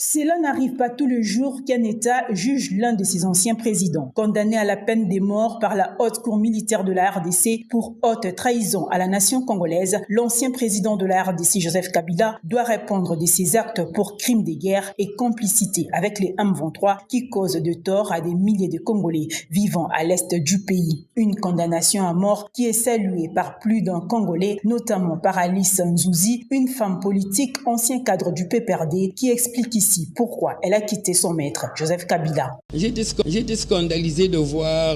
Cela n'arrive pas tous les jours qu'un État juge l'un de ses anciens présidents. Condamné à la peine de mort par la haute cour militaire de la RDC pour haute trahison à la nation congolaise, l'ancien président de la RDC, Joseph Kabila, doit répondre de ses actes pour crimes de guerre et complicité avec les M23 qui causent de tort à des milliers de Congolais vivant à l'est du pays. Une condamnation à mort qui est saluée par plus d'un Congolais, notamment par Alice Nzouzi, une femme politique, ancien cadre du PPRD, qui explique ici pourquoi elle a quitté son maître, Joseph Kabila. J'ai été scandalisé de voir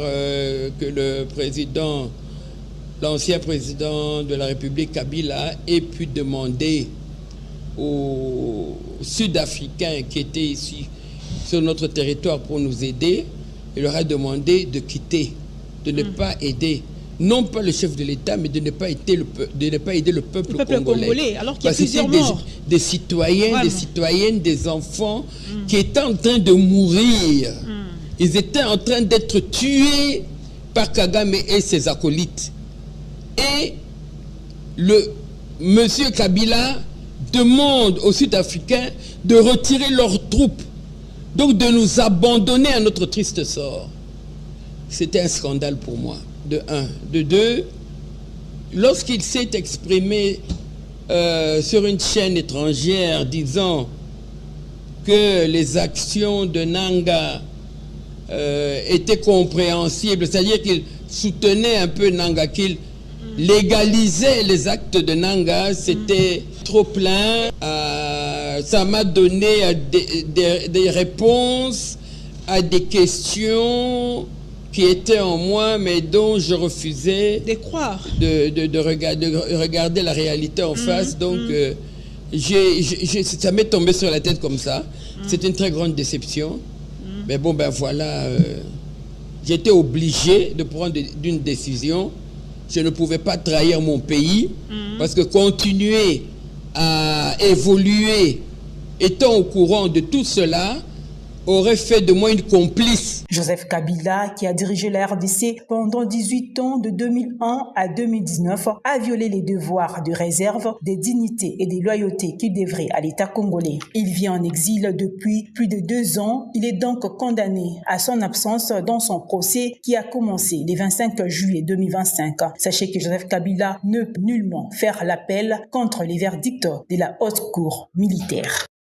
que le président, l'ancien président de la République Kabila, ait pu demander aux Sud-Africains qui étaient ici sur notre territoire pour nous aider, il leur a demandé de quitter, de ne pas aider. Non pas le chef de l'État, mais de ne pas aider le peuple congolais. Alors qu'il y a plusieurs morts. Des citoyens, des citoyennes, des enfants qui étaient en train de mourir. Ils étaient en train d'être tués par Kagame et ses acolytes. Et le monsieur Kabila demande aux Sud-Africains de retirer leurs troupes, donc de nous abandonner à notre triste sort. C'était un scandale pour moi. De un. De deux, lorsqu'il s'est exprimé sur une chaîne étrangère disant que les actions de Nanga étaient compréhensibles, c'est-à-dire qu'il soutenait un peu Nanga, qu'il légalisait les actes de Nanga, c'était trop plein. Ça m'a donné des réponses à des questions qui était en moi, mais dont je refusais de croire, de regarder la réalité en face. Donc, ça m'est tombé sur la tête comme ça. C'est une très grande déception. Mais bon, ben voilà, j'étais obligé de prendre une décision. Je ne pouvais pas trahir mon pays, parce que continuer à évoluer, étant au courant de tout cela, aurait fait de moi une complice. Joseph Kabila, qui a dirigé la RDC pendant 18 ans de 2001 à 2019, a violé les devoirs de réserve, des dignités et des loyautés qu'il devrait à l'État congolais. Il vit en exil depuis plus de 2 ans. Il est donc condamné à son absence dans son procès qui a commencé le 25 juillet 2025. Sachez que Joseph Kabila ne peut nullement faire l'appel contre les verdicts de la haute cour militaire.